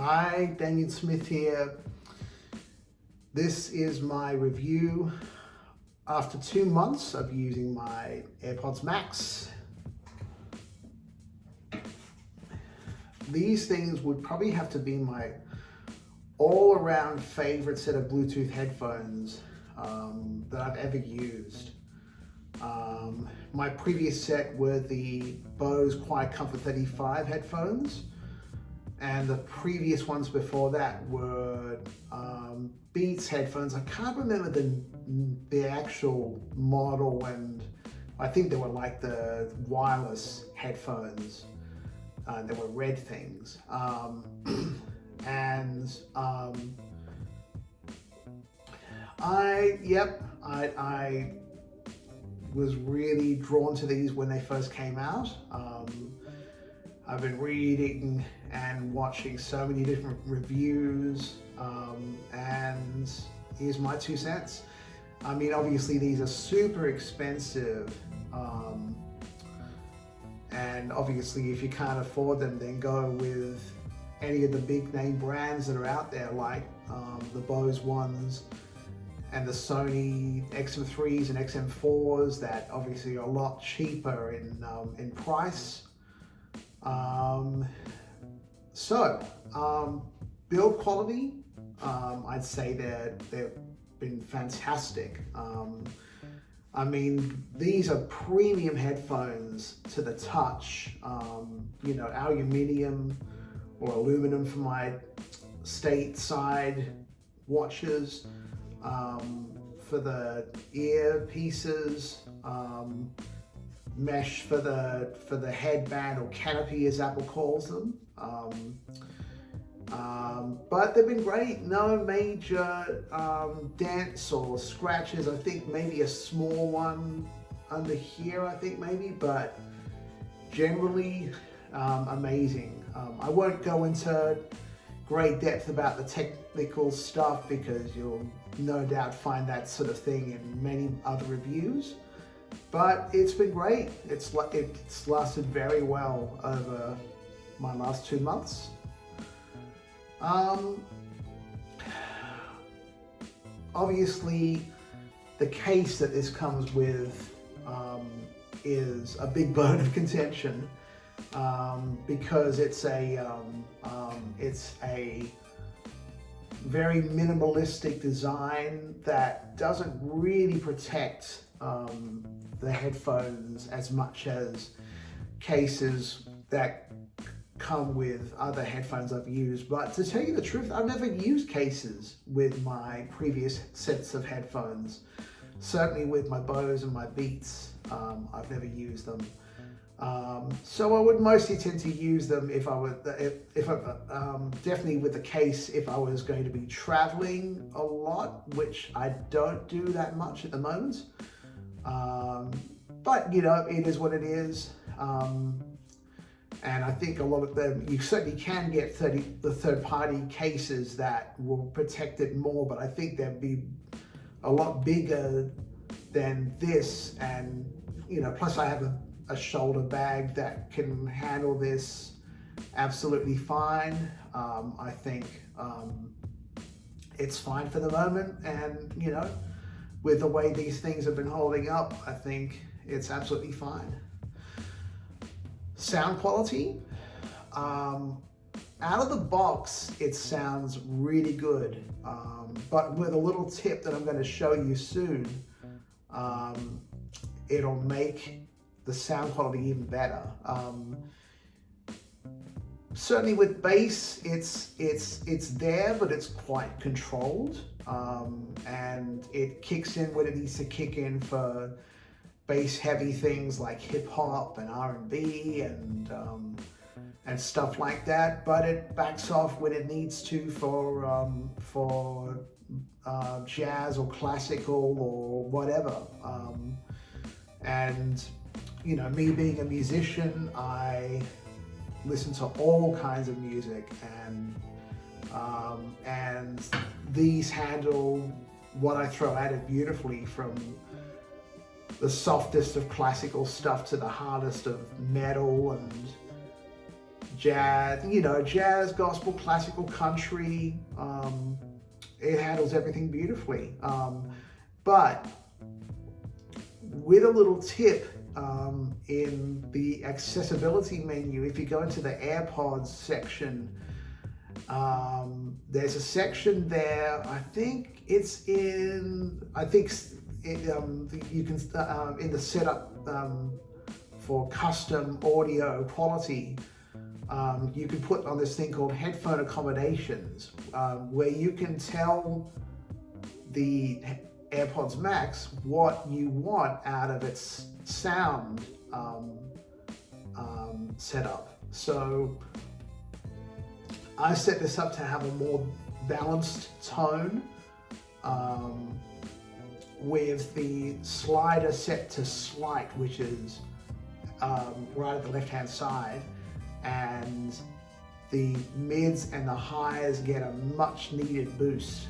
Hi, Daniel Smith here. This is my review after 2 months of using my AirPods Max. These things would probably have to be my all-around favorite set of Bluetooth headphones that I've ever used. My previous set were the Bose Quiet Comfort 35 headphones, and the previous ones before that were Beats headphones. I can't remember the actual model, and I think they were like the wireless headphones. They were red things. I was really drawn to these when they first came out. I've been reading and watching so many different reviews, and here's my 2 cents. I mean, obviously these are super expensive, and obviously if you can't afford them, then go with any of the big name brands that are out there, like the Bose ones and the Sony XM3s and XM4s that obviously are a lot cheaper in price. Build quality, I'd say they've been fantastic. I mean, these are premium headphones to the touch. Aluminium or aluminum for my stateside watches. For the ear pieces, mesh for the headband, or canopy as Apple calls them. But they've been great. No major dents or scratches. I think maybe a small one under here, I think maybe, but generally amazing. I won't go into great depth about the technical stuff because you'll no doubt find that sort of thing in many other reviews, but it's been great. It's lasted very well over my last 2 months. Obviously the case that this comes with is a big bone of contention, because it's a very minimalistic design that doesn't really protect the headphones as much as cases that come with other headphones I've used. But to tell you the truth, I've never used cases with my previous sets of headphones. Certainly with my Bose and my Beats, I've never used them. So I would mostly tend to use them if I definitely with the case if I was going to be traveling a lot, which I don't do that much at the moment. But it is what it is. And I think a lot of them, you certainly can get the third-party cases that will protect it more, but I think they'd be a lot bigger than this. And plus I have a shoulder bag that can handle this absolutely fine. I think it's fine for the moment, and with the way these things have been holding up, I think it's absolutely fine. Sound quality, out of the box, it sounds really good, but with a little tip that I'm going to show you soon, it'll make the sound quality even better. Certainly with bass, it's there, but it's quite controlled, and it kicks in when it needs to kick in for bass heavy things like hip hop and R&B and stuff like that. But it backs off when it needs to for jazz or classical or whatever. And me being a musician, I listen to all kinds of music, and these handle what I throw at it beautifully, from the softest of classical stuff to the hardest of metal and jazz, jazz, gospel, classical, country. It handles everything beautifully. But with a little tip, in the accessibility menu, if you go into the AirPods section, there's a section there. You can in the setup for custom audio quality. You can put on this thing called headphone accommodations, where you can tell the AirPods Max what you want out of its sound setup. So I set this up to have a more balanced tone, with the slider set to slight, which is right at the left-hand side, and the mids and the highs get a much needed boost,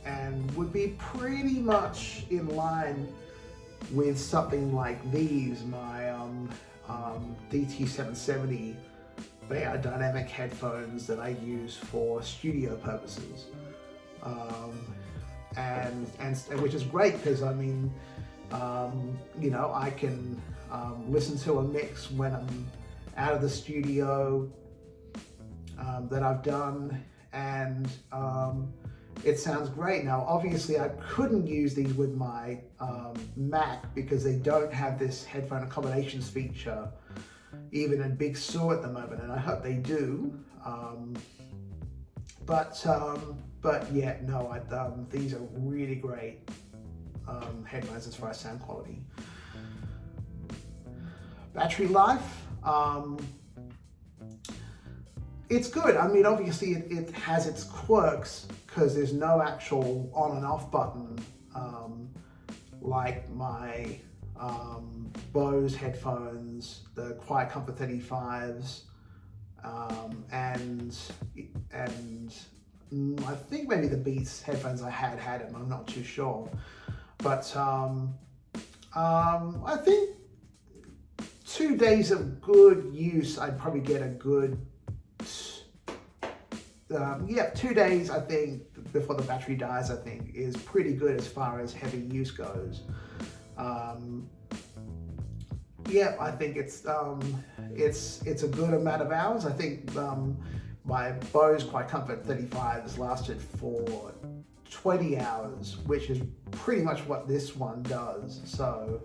and would be pretty much in line with something like these, my DT770. They are dynamic headphones that I use for studio purposes, and which is great because I can listen to a mix when I'm out of the studio that I've done, and it sounds great. Now, obviously, I couldn't use these with my Mac because they don't have this headphone accommodations feature, even in Big Sur at the moment, and I hope they do. But yeah, no, these are really great headphones as far as sound quality. Battery life, it's good. I mean, obviously it has its quirks because there's no actual on and off button, like my Bose headphones, the Quiet Comfort 35s, and I think maybe the Beats headphones I had them. I'm not too sure, but I think 2 days of good use, I'd probably get a good 2 days, I think, before the battery dies, I think is pretty good as far as heavy use goes. I think it's a good amount of hours. I think my Bose Quiet Comfort 35 has lasted for 20 hours, which is pretty much what this one does. So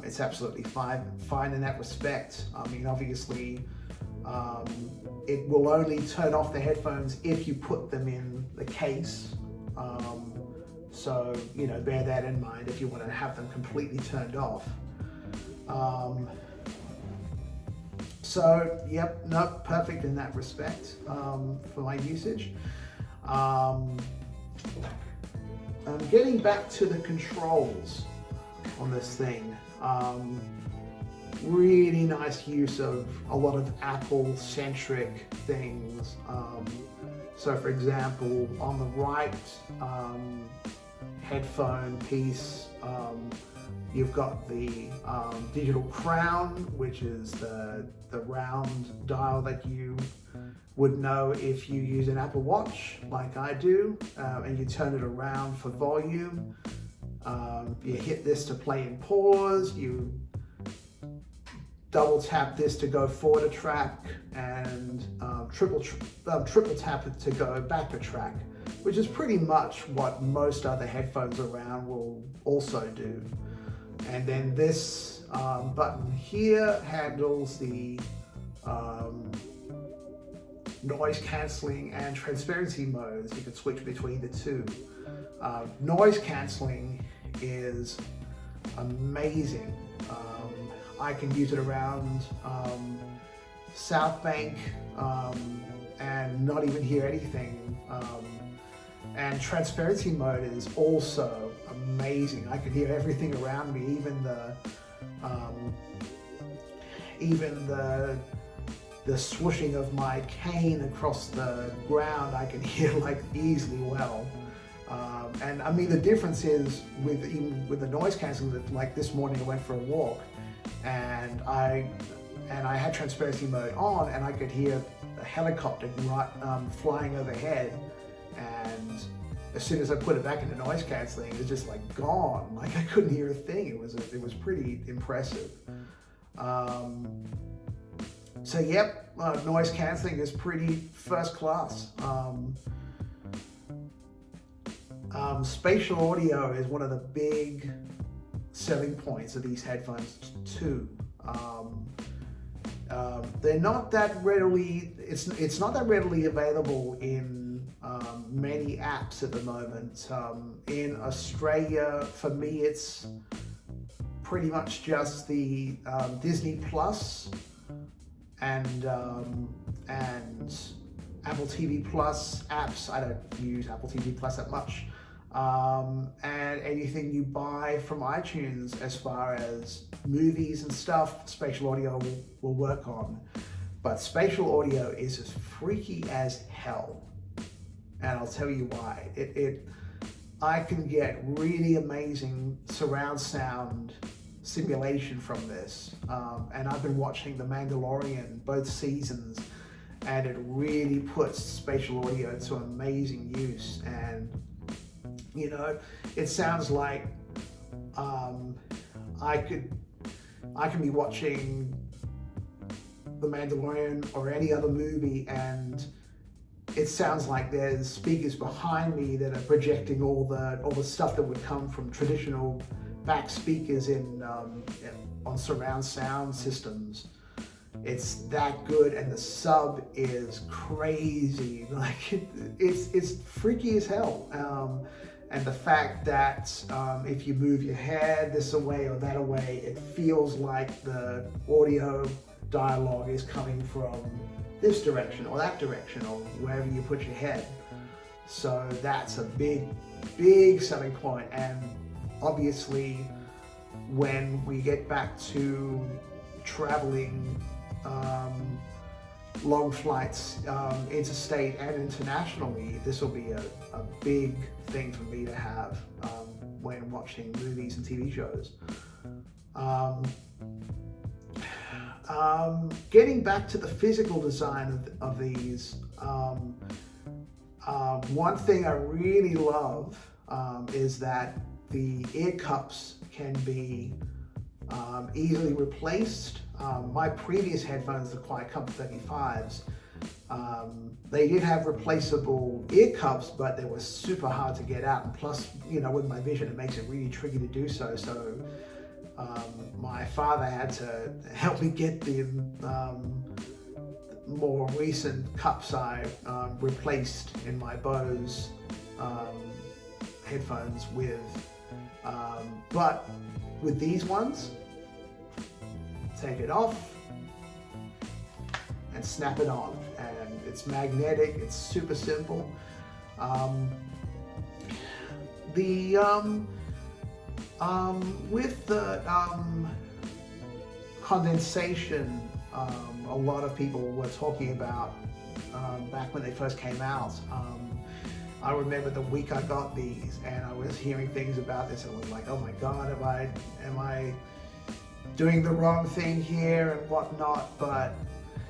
it's absolutely fine in that respect. I mean, obviously, it will only turn off the headphones if you put them in the case. So, bear that in mind if you want to have them completely turned off. So, yep, no, perfect in that respect for my usage. Getting back to the controls on this thing. Really nice use of a lot of Apple-centric things. So for example, on the right headphone piece, you've got the digital crown, which is the round dial that you would know if you use an Apple Watch like I do, and you turn it around for volume. You hit this to play and pause, you double tap this to go forward a track, and triple tap it to go back a track, which is pretty much what most other headphones around will also do. And then this button here handles the noise cancelling and transparency modes. You can switch between the two. Noise cancelling is amazing. I can use it around South Bank and not even hear anything. And transparency mode is also amazing. I can hear everything around me, even the swooshing of my cane across the ground. I can hear like easily well. And I mean, the difference is even with the noise cancelling, that like this morning I went for a walk and I and I had transparency mode on, and I could hear a helicopter flying overhead, and as soon as I put it back into noise cancelling, it was just like gone. Like I couldn't hear a thing. It was pretty impressive. So yep, noise cancelling is pretty first class. Spatial audio is one of the big selling points of these headphones too. They're not that readily. It's not that readily available in many apps at the moment. In Australia, for me, it's pretty much just the Disney Plus and Apple TV Plus apps. I don't use Apple TV Plus that much. And anything you buy from iTunes as far as movies and stuff, spatial audio will work on. But spatial audio is as freaky as hell. And I'll tell you why. I can get really amazing surround sound simulation from this. And I've been watching The Mandalorian, both seasons, and it really puts spatial audio to amazing use. And you know, it sounds like I can be watching The Mandalorian or any other movie, and it sounds like there's speakers behind me that are projecting all the stuff that would come from traditional back speakers on surround sound systems. It's that good, and the sub is crazy. Like it's freaky as hell. And the fact that if you move your head this away or that away, it feels like the audio dialogue is coming from this direction or that direction or wherever you put your head. So that's a big, big selling point. And obviously, when we get back to traveling long flights interstate and internationally, this will be a big thing for me to have when watching movies and TV shows. Getting back to the physical design of these, one thing I really love is that the ear cups can be easily replaced. My previous headphones, the Quiet Comfort 35s, they did have replaceable ear cups, but they were super hard to get out. And plus, you know, with my vision, it makes it really tricky to do so. So my father had to help me get the more recent cups I replaced in my Bose headphones with. But with these ones, take it off and snap it on, and it's magnetic. It's super simple. With the condensation, a lot of people were talking about back when they first came out. I remember the week I got these, and I was hearing things about this, and was like, oh my God, am I doing the wrong thing here and whatnot? But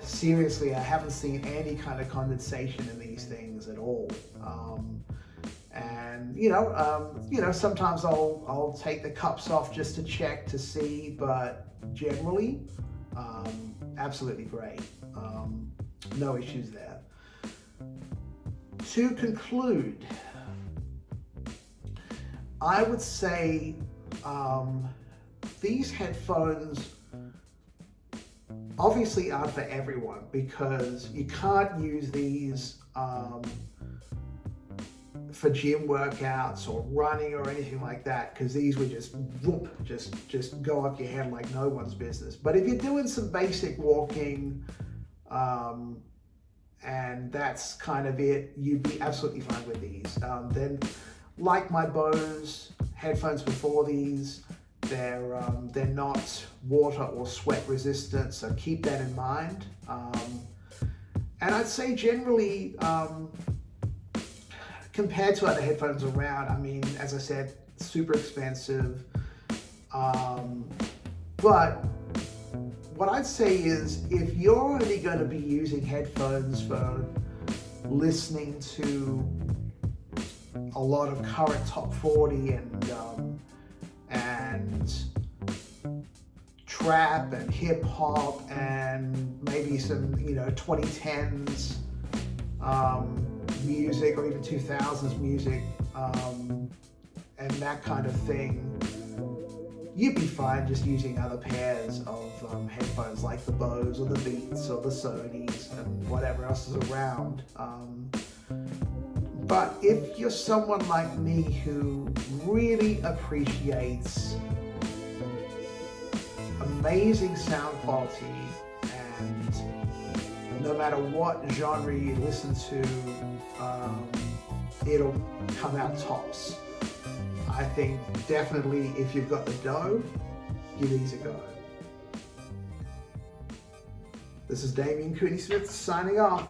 seriously, I haven't seen any kind of condensation in these things at all. And you know, sometimes I'll take the cups off just to check to see, but generally, absolutely great. No issues there. To conclude, I would say these headphones obviously aren't for everyone, because you can't use these for gym workouts or running or anything like that, because these would just whoop, just go up your head like no one's business. But if you're doing some basic walking, and that's kind of it, you'd be absolutely fine with these. Then, like my Bose headphones before these, they're not water or sweat resistant, so keep that in mind. And I'd say generally, compared to other headphones around, I mean, as I said, super expensive. But what I'd say is, if you're only going to be using headphones for listening to a lot of current top 40 and trap and hip hop and maybe some 2010s music, or even 2000s music, and that kind of thing, you'd be fine just using other pairs of headphones like the Bose or the Beats or the Sonys and whatever else is around. But if you're someone like me who really appreciates amazing sound quality, and no matter what genre you listen to, it'll come out tops. I think definitely, if you've got the dough, give these a go. This is Damien Cooney Smith signing off.